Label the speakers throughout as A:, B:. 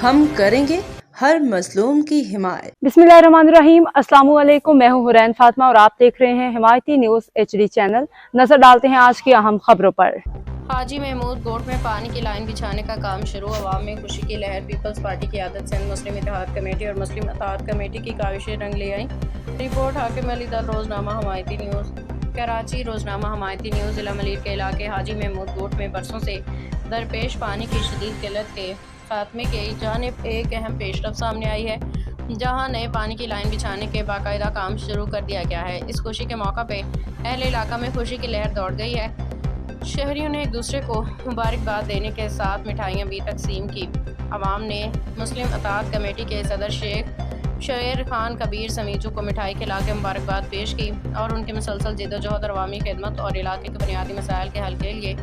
A: हम करेंगे हर मजलूम की हिमायत।
B: बिस्मिल्लाहिर्रहमानिर्रहीम। अस्सलाम वालेकुम। मैं हूँ हुरैन फातिमा और आप देख रहे हैं हिमायती न्यूज़ HD चैनल। नजर डालते हैं आज की अहम खबरों पर।
C: हाजी महमूद गोट में पानी की लाइन बिछाने का काम शुरू। अवाम में खुशी की लहर। पीपल्स पार्टी की आदत सिंध मुस्लिम इत्तेहाद कमेटी और मुस्लिम इत्तेहाद कमेटी की काविशें रंग ले आई। रिपोर्ट हाकिम अली दल, रोजनामा हमायती न्यूज़, कराची। रोजनामा हमायती न्यूज़। जिला मलिर के इलाके हाजी महमूद गोट में बरसों से दरपेश पानी की शदीद किल्लत के खात्मे की जानिब एक अहम पेशरफ सामने आई है, जहां नए पानी की लाइन बिछाने के बाकायदा काम शुरू कर दिया गया है। इस खुशी के मौका पे अहले इलाका में खुशी की लहर दौड़ गई है। शहरियों ने एक दूसरे को मुबारकबाद देने के साथ मिठाइयाँ भी तकसीम की। अवाम ने मुस्लिम इत्तेहाद कमेटी के सदर शेख शेर खान कबीर समीजू को मिठाई खिला के मुबारकबाद पेश की और उनकी मुसलसल जिद्दोजहद और अवामी खिदमत और इलाके के बुनियादी मसाइल के हल के लिए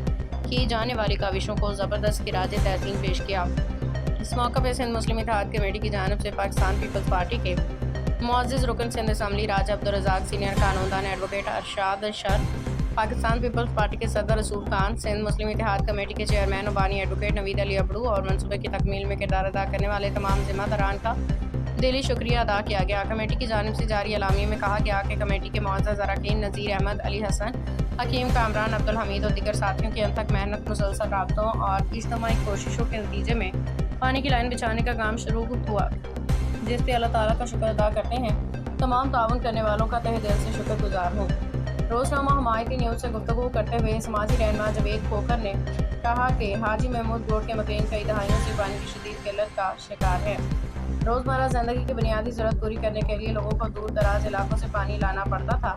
C: की जाने वाली काविशों को ज़बरदस्त खिराज तहसीन पेश किया। इस मौका पर सिंध मुस्लिम इत्तेहाद कमेटी की जानिब से पाकिस्तान पीपल्स पार्टी के मुअज़्ज़िज़ रुकन सिंध असम्बली राजा अब्दुल रज़ाक, सीनियर कानूनदान advocate Arshad Shar, Pakistan people's party के सदर रसूल खान, सिंध मुस्लिम इत्तेहाद कमेटी के चेयरमैन और बानी एडवोकेट नवीद अली अबड़ू और मनसूबे की तकमील में किरदार अदा करने वाले तमाम जिम्मेदारान का दिली शुक्रिया अदा किया गया। कमेटी की जानिब से जारी एलामिया में कहा गया कि कमेटी के मुअज़्ज़ज़ अरकान नज़ीर अहमद, अली हसन, हकीम कामरान, अब्दुल हमीद और दीगर साथियों की अनथक मेहनत, मुसलसल राब्तों और इज्तिमाई कोशिशों के नतीजे में पानी की लाइन बिछाने का काम शुरू हुआ, जिस पे अल्लाह ताला का शुक्र अदा करते हैं। तमाम ताउन करने वालों का तहे दिल से शुक्रगुजार हूँ। रोजनामा हमायती न्यूज़ से गुफ्तगू करते हुए समाजी रहनुमा जवेद खोकर ने कहा कि हाजी महमूद गोट के मकीन कई दहाइयों से पानी की शदीद किल्लत का शिकार है। रोज़मर्रा ज़िंदगी की बुनियादी ज़रूरत पूरी करने के लिए लोगों को दूर दराज इलाकों से पानी लाना पड़ता था,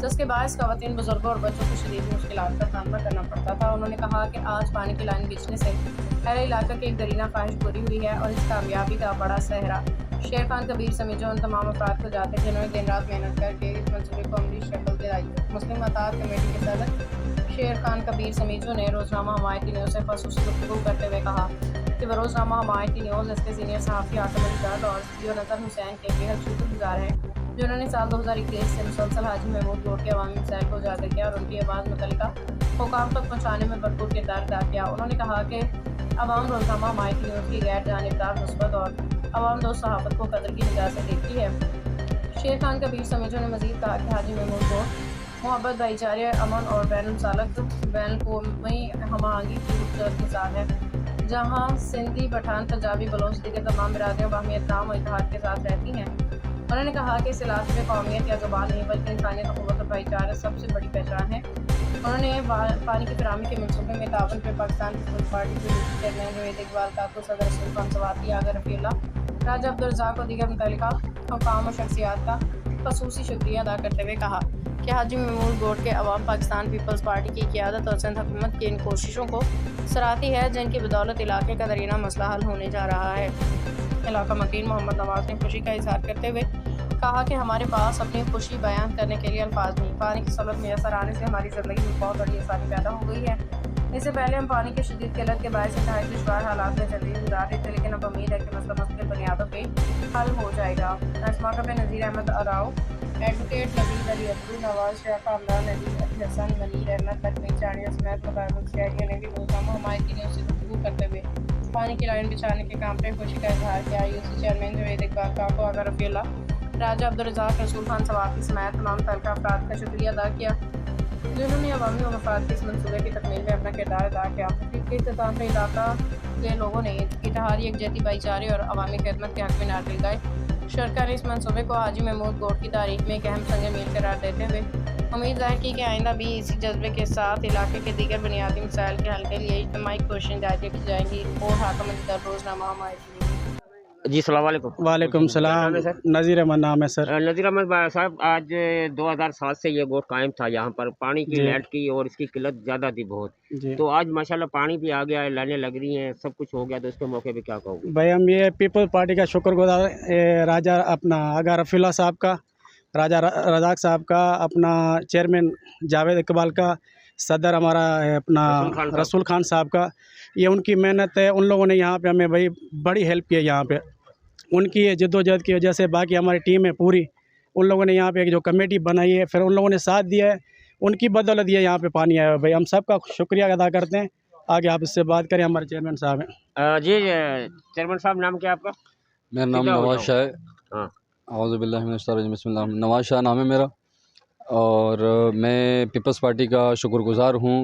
C: जिसके बायस ख़वातीन, बुजुर्गों और बच्चों को शदीद मुश्किलात का सामना करना पड़ता था। उन्होंने कहा कि आज पानी की लाइन बिछने से अहले इलाके की एक दरीना ख्वाहिश पूरी हुई है और इस कामयाबी का बड़ा सहरा शेर खान कबीर समीजो उन तमाम अफराद को जाते हैं जिन्होंने दिन रात मेहनत करके इस मंसूबे को अमली शक्ल दिलाई। मुस्लिम इत्तेहाद कमेटी के सदर शेर खान कबीर समीजो ने रोज़नामा हमायती न्यूज़ से ख़ुसूसी गुफ्तगू करते हुए कहा कि वह रोज़नामा हमायती न्यूज़ इसके सीनियर सहाफ़ी हाकिम अली दल और सीओ नज़र हुसैन के बेहद शुक्रगुजार हैं, जिन्होंने साल 2021 से मुसलसल हाजी महमूद गोट के अवामी मसाइल को उजागर किया और उनकी आवाज़ मुतल्लिका हुकाम तक पहुँचाने में भरपूर किरदार अदा किया। उन्होंने कहा कि अवाम रोज़नामा हमायती न्यूज़ की गैर जानिबदार, मुस्बत और अवाम दोस्त सहाफ़त को कदर की निगाह से देखती है। शेर खान कबीर समीजो ने मज़ीद कहा कि हाजी महमूद गोट मोहब्बत, भाईचारे, अमन और बैनुल-कौमी हम आहंगी की खूबसूरत मिसाल है, जहाँ सिंधी, पठान, पंजाबी, बलोच, दीगर तमाम बिरादरियाँ बाहमी एहतराम और इत्तेहाद के साथ रहती हैं। उन्होंने कहा कि इस इलाके में कौमियत या ज़बान नहीं बल्कि इंसानियत, अख़ुवत और भाईचारा सबसे बड़ी पहचान है। उन्होंने पानी की फराहमी के मनसूबे में ताउन पर पाकिस्तान पीपल्स पार्टी के चेयरमैन जवेद इकबाल काकू, सदर रसूल खान सवाती, आगर रफ़ीउल्लाह, राजा अब्दुल रज़ाक और दीगर मुतल्लिका हुकाम और शख्सियात का ख़ुसूसी शुक्रिया अदा करते हुए कहा कि हाजी महमूद गोट के अवाम पाकिस्तान पीपल्स पार्टी की क़यादत और सिंध हुकूमत की इन कोशिशों को सराहती है, जिनकी बदौलत इलाके का दरीना मसला हल होने जा रहा है। इलाका मकीन मोहम्मद नवाज ने खुशी का इजहार करते हुए कहा कि हमारे पास अपनी खुशी बयान करने के लिए अल्फाज नहीं। पानी की सहूलत मैसर आने से हमारी ज़िंदगी में बहुत बड़ी आसानी पैदा हो गई है। इससे पहले हम पानी की शदीद किल्लत के बायस इंतहाई दुश्वार हालात में ज़िंदगी गुजार रहे थे, लेकिन अब उम्मीद है कि मसला मुख्तलिफ बुनियादों पर हल हो जाएगा। इस मौके पर नज़ीर अहमद अराव, एडवोकेट नवीद अली अब्दू, नवाज शाह, कामरान, अली हसन, मनीर अहमद, लक्ष्मी चाणिया समेत मुताबिक शहरियों ने भी रोज़नामा हमायती न्यूज़ से गुफ्तगू करते हुए पानी की लाइन बिछाने के काम पर खुशी का इजहार किया। यूसी चेयरमैन जवेद इकबाल काकू, आगर रफ़ीउल्लाह, राजा अब्दुल रज़ाक, रसूल खान सवाफ़ी समेत तमाम तलका अफराद का शुक्रिया अदा किया, जिन्होंने अवामी और मफाद के इस मनसूबे की तकमील में अपना किरदार अदा किया। तकरीब के इख्तिताम पर इलाका के लोगों ने इत्तेहादी, यकजहती, भाईचारे और अवामी खिदमत के हक़ में नारे लगाए। शरका ने इस मनसूबे को हाजी महमूद गोट की तारीख में एक अहम संग मील करार देते हुए उम्मीद ज़ाहिर की कि आइंदा भी इसी जज्बे के साथ इलाके के दीगर बुनियादी मसाइल के हल के लिए इज्तिमाई कोशिशें जारी रखी जाएंगी। रिपोर्ट हाकिम अली दल, रोज़नामा हमायती न्यूज़।
D: जी सलाम वालेकुम।
E: वालेकुम सलाम। नज़ीर अहमद नाम है सर।
D: नज़ीर अहमद साहब, आज 2007 से ये गोट कायम था यहाँ पर। पानी की नेट की और इसकी किल्लत ज़्यादा थी बहुत, तो आज माशाल्लाह पानी भी आ गया है, लाइनें लग रही हैं, सब कुछ हो गया, तो इसके मौके पे क्या कहोगे?
E: भाई हम ये पीपल पार्टी का शुक्रगुजार राजा अपना आगा रफ़ीउल्लाह साहब का, राजा रज़ाक साहब का, अपना चेयरमैन जावेद इकबाल का, सदर हमारा अपना रसूल खान साहब का। ये उनकी मेहनत है। उन लोगों ने यहाँ पे हमें भाई बड़ी हेल्प की है। यहाँ पे उनकी जद्दोजहद की वजह से बाकी हमारी टीम है पूरी, उन लोगों ने यहाँ पे एक जो कमेटी बनाई है, फिर उन लोगों ने साथ दिया है, उनकी बदौलत ये यहाँ पे पानी आया है। भाई हम सब का शुक्रिया अदा करते हैं आगे आप इससे बात करें, हमारे चेयरमैन साहब हैं।
D: जी चेयरमैन साहब, नाम क्या है आपका?
F: मेरा नाम
D: सीधा हो
F: नवाज
D: जाओ।
F: शाह है।
D: हाँ।
F: औज़ुबिल्लाहि मिनश्शैतानिर रजीम, बिस्मिल्लाह। नवाज शाह नाम है मेरा, और मैं पीपल्स पार्टी का शुक्रगुज़ार हूँ।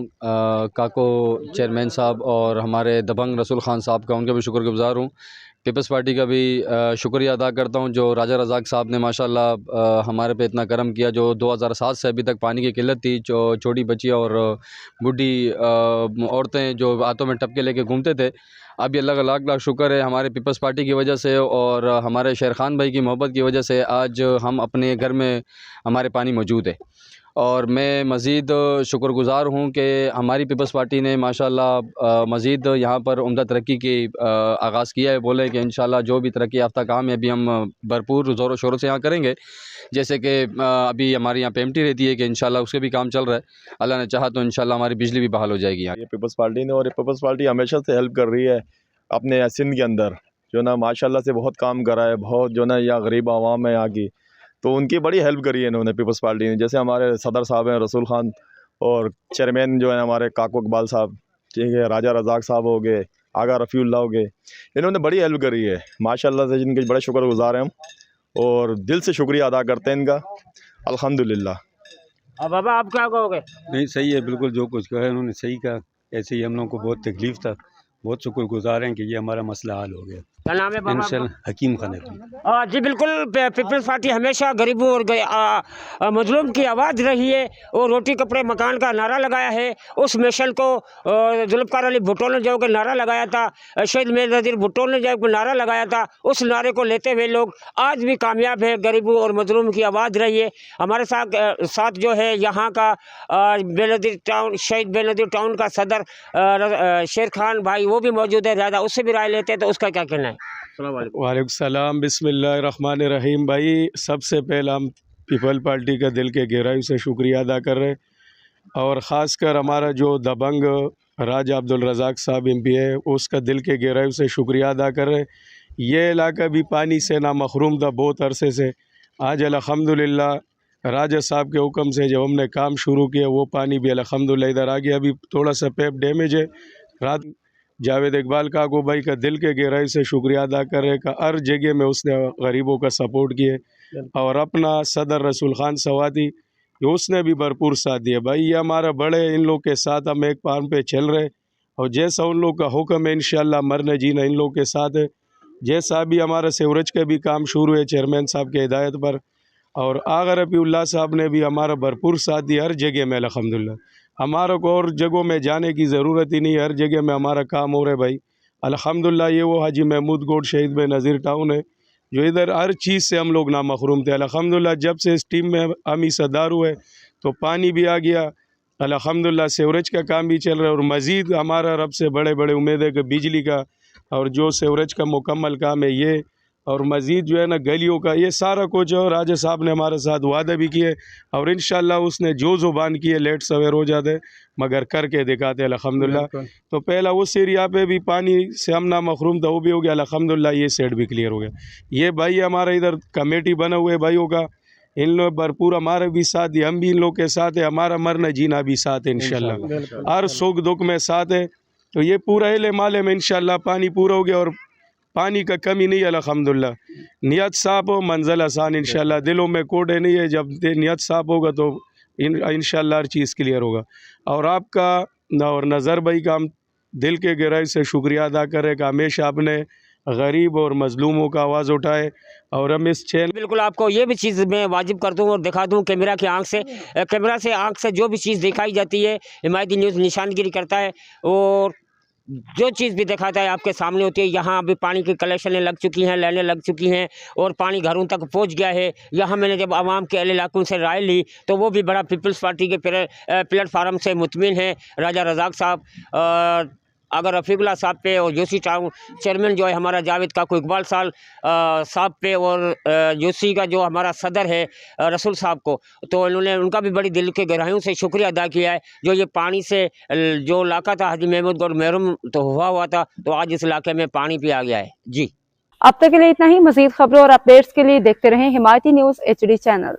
F: काको चेयरमैन साहब और हमारे दबंग रसूल ख़ान साहब का, उनका भी शुक्रगुज़ार हूँ। पीपल्स पार्टी का भी शुक्रिया अदा करता हूँ, जो राजा रज़ाक साहब ने माशाल्लाह हमारे पे इतना करम किया। जो 2007 से अभी तक पानी की किल्लत थी, जो छोटी बच्चियाँ और बूढ़ी औरतें जो हाथों में टपके लेके घूमते थे, अभी अल्लाह का लाख लाख शुक्र है, हमारे पीपल्स पार्टी की वजह से और हमारे शेर खान भाई की मोहब्बत की वजह से आज हम अपने घर में हमारे पानी मौजूद है। और मैं मज़ीद शुक्रगुज़ार हूँ कि हमारी पीपल्स पार्टी ने माशाल्लाह मज़ीद यहाँ पर उम्दा तरक्की की आगाज़ किया है। बोले कि इंशाल्लाह जो भी तरक्की याफ्ता काम है अभी हम भरपूर ज़ोरों शोरों से यहाँ करेंगे। जैसे कि अभी हमारे यहाँ पेमटी रहती है कि इंशाल्लाह उसके भी काम चल रहा है। अल्लाह ने चाहा तो इंशाल्लाह हमारी बिजली भी बहाल हो जाएगी यहाँ।
G: ये पीपल्स पार्टी ने, और ये पीपल्स पार्टी हमेशा से हेल्प कर रही है अपने सिंध के अंदर, जो ना माशाल्लाह से बहुत काम करा है, बहुत जो ना यहाँ गरीब आवाम है यहाँ की, तो उनकी बड़ी हेल्प करी है इन्होंने पीपल्स पार्टी ने। जैसे हमारे सदर साहब हैं रसूल ख़ान, और चेयरमैन जो है हमारे काको इकबाल साहब, ठीक है, राजा रज़ाक साहब हो गए, आगा रफ़ीउल्लाह हो गए, इन्होंने बड़ी हेल्प करी है माशाल्लाह से, जिनके बड़े शुक्रगुज़ार हैं हम, और दिल से शुक्रिया अदा करते हैं इनका, अल्हम्दुलिल्लाह।
D: अब बाबा आप क्या कहोगे?
H: नहीं, सही है, बिल्कुल जो कुछ कहा है उन्होंने सही कहा। ऐसे ही हम लोगों को बहुत तकलीफ़ था, बहुत शुक्रगुज़ार हैं कि ये हमारा मसला हल हो गया।
D: क्या नाम है बाबा आपका?
H: इंशाअल्लाह हकीम खान है।
D: जी बिल्कुल, पीपल्स पार्टी हमेशा गरीबों और मजलूम की आवाज़ रही है, और रोटी कपड़े मकान का नारा लगाया है। उस मिशन को जुल्फ़िकार अली भुट्टो ने जो कि नारा लगाया था, शहीद मीर नज़ीर भुट्टो ने जो नारा लगाया था, उस नारे को लेते हुए लोग आज भी कामयाब है। गरीबों और मजलूम की आवाज़ रही है। हमारे साथ जो है यहाँ का बेनज़ीर टाउन, शहीद बेनज़ीर टाउन का सदर शेर खान भाई, वो भी मौजूद है। ज़्यादा उससे भी राय लेते हैं, तो उसका क्या कहना है?
E: वालेकुम सलाम, बिस्मिल्लाहिर्रहमानिर्रहीम। भाई, सबसे पहले हम पीपल पार्टी का दिल के गहराई से शुक्रिया अदा कर रहे हैं, और ख़ासकर हमारा जो दबंग राजा अब्दुल रज़ाक साहब MP है, उसका दिल के गहराई से शुक्रिया अदा कर रहे हैं। ये इलाका भी पानी से ना मखरूम था बहुत अरसे से। आज अल्हम्दुलिल्लाह राजा साहब के हुक्म से जब हमने काम शुरू किया, वो पानी भी अल्हम्दुलिल्लाह इधर आ गया। अभी थोड़ा सा पैप डैमेज है। रात जावेद इकबाल काको भाई का दिल के गहराई से शुक्रिया अदा कर रहे का हर जगह में उसने गरीबों का सपोर्ट किए, और अपना सदर रसूल ख़ान सवाती, उसने भी भरपूर साथ दिया। भाई ये हमारा बड़े, इन लोग के साथ हम एक पान पे चल रहे, और जैसा उन लोग का हुक्म है इंशाअल्लाह मरने जीना इन लोग के साथ है। जैसा भी हमारा सेवरेज का भी काम शुरू है चेयरमैन साहब के हिदायत पर, और आगा रफ़ीउल्लाह साहब ने भी हमारा भरपूर साथ दिया हर जगह में अल्हम्दुलिल्लाह। हमारे को और जगहों में जाने की ज़रूरत ही नहीं, हर जगह में हमारा काम हो रहा है भाई अल्हम्दुलिल्लाह। ये वो हाजी महमूद गोड शहीद में नज़ीर टाउन है, जो इधर हर चीज़ से हम लोग ना मखरूम थे। अल्हम्दुलिल्लाह जब से इस टीम में हम ही सदार हुए, तो पानी भी आ गया अल्हम्दुलिल्लाह, सेवरेज का काम भी चल रहा है, और मज़ीद हमारा रब से बड़े बड़े उम्मीद है कि बिजली का, और जो सेवरेज का मुकम्मल काम है ये, और मज़ीद जो है ना गलियों का, ये सारा कुछ है। राजा साहब ने हमारे साथ वादा भी किए, और इंशाअल्लाह उसने जो ज़ुबान की है लेट सवेर हो जाते मगर करके दिखाते अल्हम्दुलिल्लाह। तो पहला उस एरिया पे भी पानी से हम ना मखरूम था, वो भी हो गया अल्हम्दुलिल्लाह। ये सेट भी क्लियर हो गया। ये भाई हमारा इधर कमेटी बना हुए भाइयों का, इन लोग भरपूर हमारे भी साथ है, हम भी इन लोग के साथ है, हमारा मरना जीना भी साथ है इंशाअल्लाह, हर सुख दुख में साथ है। तो ये पूरा इले माले में इंशाअल्लाह पानी पूरा हो गया, और पानी का कमी नहीं है अल्हम्दुलिल्लाह। नियत साफ हो मंजिल आसान इंशाअल्लाह, दिलों में कोड़े नहीं है। जब नियत साफ होगा तो इंशाअल्लाह हर चीज़ क्लियर होगा। और आपका और नज़र भाई का हम दिल के गहराई से शुक्रिया अदा करें कि हमेशा आपने गरीब और मजलूमों का आवाज़ उठाए, और हम इस चैनल
D: बिल्कुल आपको ये भी चीज़ मैं वाजिब कर दूँ और दिखा दूँ कैमरा की आंख से, कैमरा से आंख से जो भी चीज़ दिखाई जाती है हिमायती न्यूज़ निशानगिरी करता है, और जो चीज़ भी दिखाता है आपके सामने होती है। यहाँ अभी पानी की कलेक्शनें लग चुकी हैं, लाइनें लग चुकी हैं, और पानी घरों तक पहुँच गया है। यहाँ मैंने जब आवाम के इलाकों से राय ली, तो वो भी बड़ा पीपल्स पार्टी के प्लेटफार्म से मुतमिन है। राजा रज़ाक साहब, अगर रफ़ीउल्लाह साहब पे, और जोशी टाउन चेयरमैन जो है हमारा जावेद काको इकबाल साहब पे, और जोशी का जो हमारा सदर है रसूल साहब को, तो इन्होंने उनका भी बड़ी दिल के गहराइयों से शुक्रिया अदा किया है। जो ये पानी से जो इलाका था हाजी महमूद गौर महरूम तो हुआ था, तो आज इस इलाके में पानी भी आ गया है। जी
B: अब तक के लिए इतना ही। मज़ीद खबरों और अपडेट्स के लिए देखते रहें हिमायती न्यूज़ HD चैनल।